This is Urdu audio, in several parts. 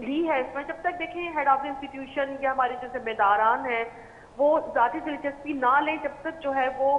لی ہے اس میں. جب تک دیکھیں ہیڈ آف انسٹیٹیوشن یا ہمارے جو ذمہ داران ہیں وہ ذاتی دلچسپی نہ لیں, جب تک جو ہے وہ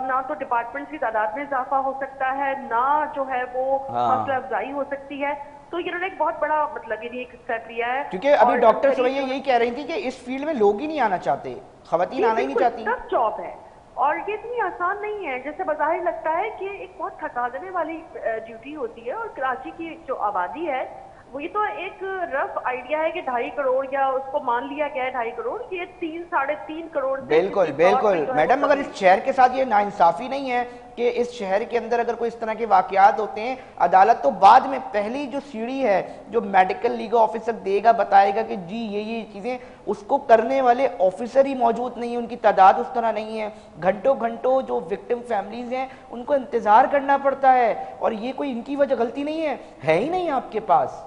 نہ تو ڈپارٹمنٹ کی تعداد میں اضافہ ہو سکتا ہے, نہ جو ہے وہ ہاں حوصلہ افزائی ہو سکتی ہے. تو انہوں نے ایک بہت بڑا مطلب یعنی ایک اسٹیپ لیا ہے. کیونکہ ابھی اور ڈاکٹر سمیہ یہی کہہ رہی تھی کہ اس فیلڈ میں لوگ ہی نہیں آنا چاہتے, خواتین آنا ہی نہیں چاہتی. ٹف جاب ہے اور یہ اتنی آسان نہیں ہے جیسے بظاہر لگتا ہے کہ ایک بہت تھکا دینے والی ڈیوٹی ہوتی ہے. اور کراچی کی جو آبادی ہے وہ یہ تو ایک رف آئیڈیا ہے کہ 2.5 کروڑ یا اس کو مان لیا گیا ہے 2.5 کروڑ, یہ 3-3.5 کروڑ سے بالکل کسی طور پہ بالکل جو ہے میڈم, وہ مگر اس شہر کے ساتھ یہ ناانصافی نہیں ہے کہ اس شہر کے اندر اگر کوئی اس طرح کے واقعات ہوتے ہیں, عدالت تو بعد میں پہلی جو سیڑھی ہے جو میڈیکل لیگل آفیسر دے گا, بتائے گا کہ جی یہ چیزیں, اس کو کرنے والے آفیسر ہی موجود نہیں ہیں, ان کی تعداد اس طرح نہیں ہے. گھنٹوں گھنٹوں جو وکٹم فیملیز ہیں ان کو انتظار کرنا پڑتا ہے, اور یہ کوئی ان کی وجہ غلطی نہیں ہے ہی نہیں آپ کے پاس.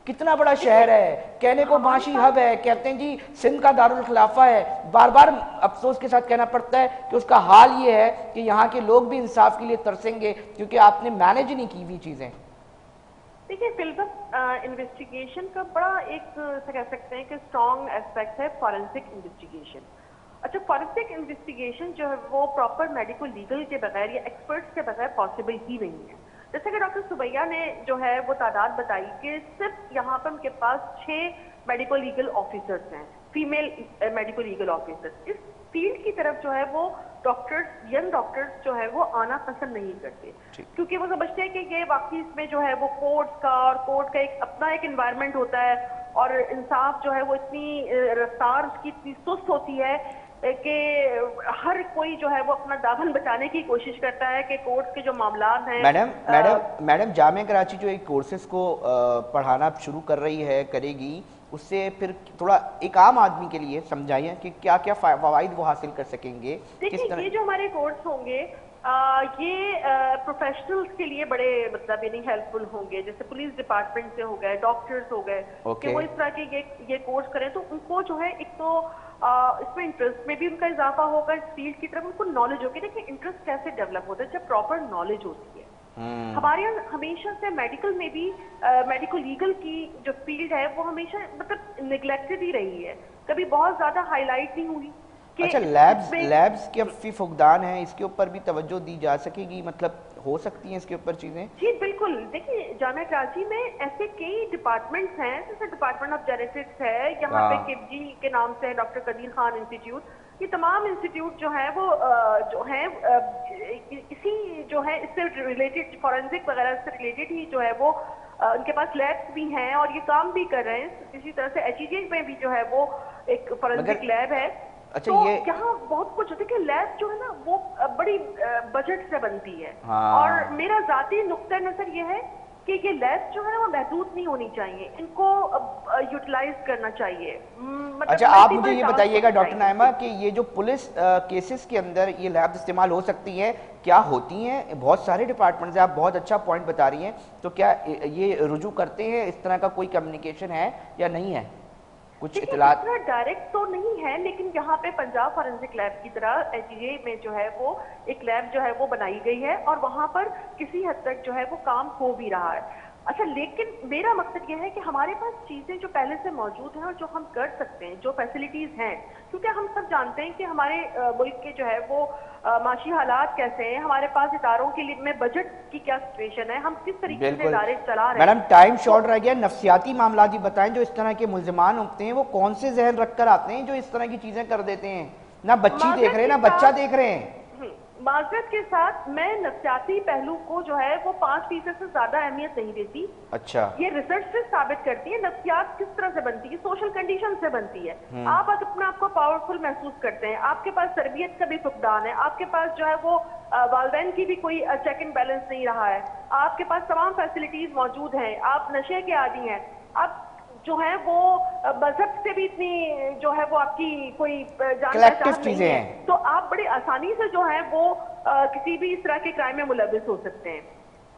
کتنا بڑا شہر ہے, کہنے کو معاشی ہب ہے, کہتے ہیں جی سندھ کا دارالخلافہ ہے, بار بار افسوس کے ساتھ کہنا پڑتا ہے کہ اس کا حال یہ ہے کہ یہاں کے لوگ بھی انصاف کے لیے ترسیں گے کیونکہ آپ نے مینج نہیں کی ہوئی چیزیں. دیکھیے فیلڈ آف انویسٹیگیشن کا بڑا ایک کہہ سکتے ہیں کہ اسٹرانگ ایسپیکٹ ہے فورینسک انویسٹیگیشن. اچھا, فورینسک انویسٹیگیشن جو ہے وہ پراپر میڈیکل لیگل کے بغیر یا ایکسپرٹس کے بغیر پاسبل ہی نہیں ہے. جیسے کہ ڈاکٹر سمیہ نے جو ہے وہ تعداد بتائی کہ صرف یہاں پر ان کے پاس 6 میڈیکل لیگل آفیسرز ہیں, فیمیل میڈیکل لیگل آفیسرز. اس فیلڈ کی طرف جو ہے وہ ڈاکٹرز, ینگ ڈاکٹرز جو ہے وہ آنا پسند نہیں کرتے کیونکہ وہ سمجھتے ہیں کہ یہ واقعی اس میں جو ہے وہ کورٹس کا اور کورٹ کا ایک اپنا ایک انوائرمنٹ ہوتا ہے, اور انصاف جو ہے وہ اتنی رفتار اس کی اتنی سست ہوتی ہے کہ ہر کوئی جو ہے وہ اپنا دامن بچانے کی کوشش کرتا ہے کہ کورٹس کے جو معاملات ہیں. میڈم جامعہ کراچی جو ایک کورسز کو پڑھانا شروع کر رہی ہے, کرے گی, اس سے پھر تھوڑا ایک عام آدمی کے لیے سمجھائیے کہ کیا کیا فوائد وہ حاصل کر سکیں گے. دیکھیں یہ جو ہمارے کورس ہوں گے یہ پروفیشنلز کے لیے بڑے مطلب یعنی ہیلپ فل ہوں گے. جیسے پولیس ڈپارٹمنٹ سے ہو گئے, ڈاکٹرز ہو گئے, کہ وہ اس طرح کے یہ کورس کریں تو ان کو جو ہے ایک تو اس میں انٹرسٹ میں بھی ان کا اضافہ ہوگا, اس فیلڈ کی طرف ان کو نالج ہوگی. دیکھیں انٹرسٹ کیسے ڈیولپ ہوتا ہے جب پراپر نالج ہوتی ہے. ہمارے یہاں ہمیشہ سے میڈیکل میں بھی میڈیکل لیگل کی جو فیلڈ ہے وہ ہمیشہ مطلب نیگلیکٹڈ ہی رہی ہے, کبھی بہت زیادہ ہائی لائٹ نہیں ہوئی. اچھا, لیبز کے فی فقدان ہیں, اس کے اوپر بھی توجہ دی جا سکے گی, مطلب ہو سکتی ہیں اس کے اوپر چیزیں؟ جی بالکل. دیکھیے جامعہ کراچی میں ایسے کئی ڈپارٹمنٹس ہیں, جیسے ڈپارٹمنٹ آف جینیٹکس ہے, یہاں پہ کپجی کے نام سے ہے ڈاکٹر قدیر خان انسٹیٹیوٹ. یہ تمام انسٹیٹیوٹ جو ہیں وہ جو ہیں اسی جو ہے اس سے ریلیٹڈ فورینسک وغیرہ سے ریلیٹڈ ہی جو ہے وہ ان کے پاس لیبس بھی ہیں اور یہ کام بھی کر رہے ہیں. اسی طرح سے ایچ ای جی میں بھی جو ہے وہ ایک فورینسک لیب ہے. اچھا, تو یہ یہاں بہت کچھ ہوتا ہے کہ لیب جو ہے نا وہ بڑی بجٹ سے بنتی ہے, اور میرا ذاتی نقطۂ نظر یہ ہے کہ یہ لیب جو ہے وہ محدود نہیں ہونی چاہیے, ان کو یوٹیلائز کرنا چاہیے. اچھا, آپ مجھے یہ بتائیے گا ڈاکٹر نائمہ کہ یہ جو پولیس کیسز کے اندر یہ لیب استعمال ہو سکتی ہیں, کیا ہوتی ہیں؟ بہت سارے ڈپارٹمنٹس ہیں, آپ بہت اچھا پوائنٹ بتا رہی ہیں, تو کیا یہ رجوع کرتے ہیں, اس طرح کا کوئی کمیونیکیشن ہے یا نہیں ہے؟ کچھ اطلاعات ڈائریکٹ تو نہیں ہے, لیکن یہاں پہ پنجاب فورینسک لیب کی طرح ایچ ای میں جو ہے وہ ایک لیب جو ہے وہ بنائی گئی ہے, اور وہاں پر کسی حد تک جو ہے وہ کام ہو بھی رہا ہے. اچھا, لیکن میرا مقصد یہ ہے کہ ہمارے پاس چیزیں جو پہلے سے موجود ہیں اور جو ہم کر سکتے ہیں, جو فیسلٹیز ہیں, کیونکہ ہم سب جانتے ہیں کہ ہمارے ملک کے جو ہے وہ معاشی حالات کیسے ہیں, ہمارے پاس اداروں کے لیے میں بجٹ کی کیا سچویشن ہے, ہم کس طریقے سے ادارے چلا رہے ہیں. میڈم ٹائم شارٹ رہ گیا, نفسیاتی معاملات بھی بتائیں. جو اس طرح کے ملزمان ہوتے ہیں وہ کون سے ذہن رکھ کر آتے ہیں جو اس طرح کی چیزیں کر دیتے ہیں؟ نہ بچی دیکھ رہے ہیں نہ بچہ دیکھ رہے ہیں. معذرت کے ساتھ میں نفسیاتی پہلو کو جو ہے وہ 5% سے زیادہ اہمیت نہیں دیتی. اچھا, یہ ریسرچ سے ثابت کرتی ہے نفسیات کس طرح سے بنتی ہے, سوشل کنڈیشن سے بنتی ہے. آپ اپنے آپ کو پاورفل محسوس کرتے ہیں, آپ کے پاس تربیت کا بھی فقدان ہے, آپ کے پاس جو ہے وہ والدین کی بھی کوئی چیک اینڈ بیلنس نہیں رہا ہے, آپ کے پاس تمام فیسلٹیز موجود ہیں, آپ نشے کے عادی ہیں, آپ جو ہے وہ مذہب سے بھی اتنی جو ہے وہ آپ کی کوئی جان پہچان نہیں ہے, تو آپ بڑی آسانی سے جو ہے وہ کسی بھی اس طرح کے کرائم میں ملوث ہو سکتے ہیں.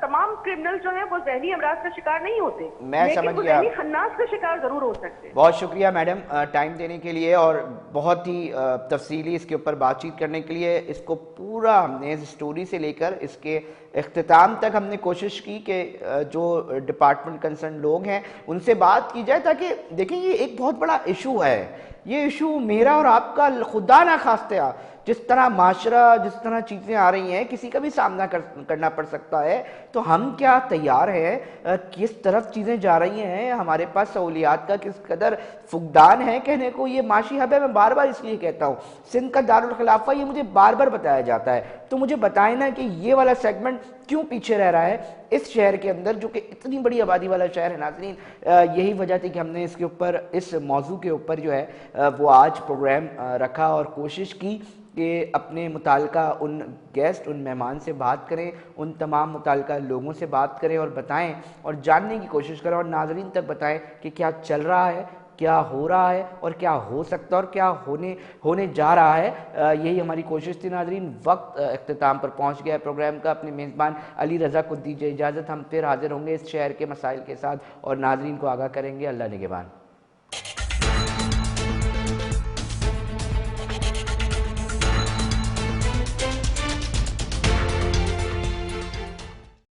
تمام کرمنل جو ہیں وہ ذہنی امراض کا شکار نہیں ہوتے، میں لیکن سمجھ وہ گیا. ذہنی خناس کا شکار ضرور ہو سکتے ہیں. بہت شکریہ میڈم ٹائم دینے کے لیے اور بہت ہی تفصیلی اس کے اوپر بات چیت کرنے کے لیے. اس کو پورا ہم نے اس سٹوری سے لے کر اس کے اختتام تک ہم نے کوشش کی کہ جو ڈپارٹمنٹ کنسرن لوگ ہیں ان سے بات کی جائے، تاکہ دیکھیں یہ ایک بہت بڑا ایشو ہے. یہ ایشو میرا اور آپ کا خدا نہ خواستہ جس طرح معاشرہ، جس طرح چیزیں آ رہی ہیں کسی کا بھی سامنا کرنا پڑ سکتا ہے. تو ہم کیا تیار ہیں؟ کس طرف چیزیں جا رہی ہیں، ہمارے پاس سہولیات کا کس قدر فقدان ہے. کہنے کو یہ معاشی ہب ہے، میں بار بار اس لیے کہتا ہوں سندھ کا دارالخلافہ، یہ مجھے بار بار بتایا جاتا ہے. تو مجھے بتائیں نا کہ یہ والا سیگمنٹ کیوں پیچھے رہ رہا ہے اس شہر کے اندر جو کہ اتنی بڑی آبادی والا شہر ہے. ناظرین یہی وجہ تھی کہ ہم نے اس کے اوپر، اس موضوع کے اوپر جو ہے وہ آج پروگرام رکھا اور کوشش کی کہ اپنے متعلقہ ان گیسٹ، ان مہمان سے بات کریں، ان تمام متعلقہ لوگوں سے بات کریں اور بتائیں اور جاننے کی کوشش کریں اور ناظرین تک بتائیں کہ کیا چل رہا ہے، کیا ہو رہا ہے اور کیا ہو سکتا ہے اور کیا ہونے جا رہا ہے. یہی ہماری کوشش تھی. ناظرین وقت اختتام پر پہنچ گیا ہے پروگرام کا. اپنے میزبان علی رضا کو دیجیے اجازت. ہم پھر حاضر ہوں گے اس شہر کے مسائل کے ساتھ اور ناظرین کو آگاہ کریں گے. اللہ نگہبان.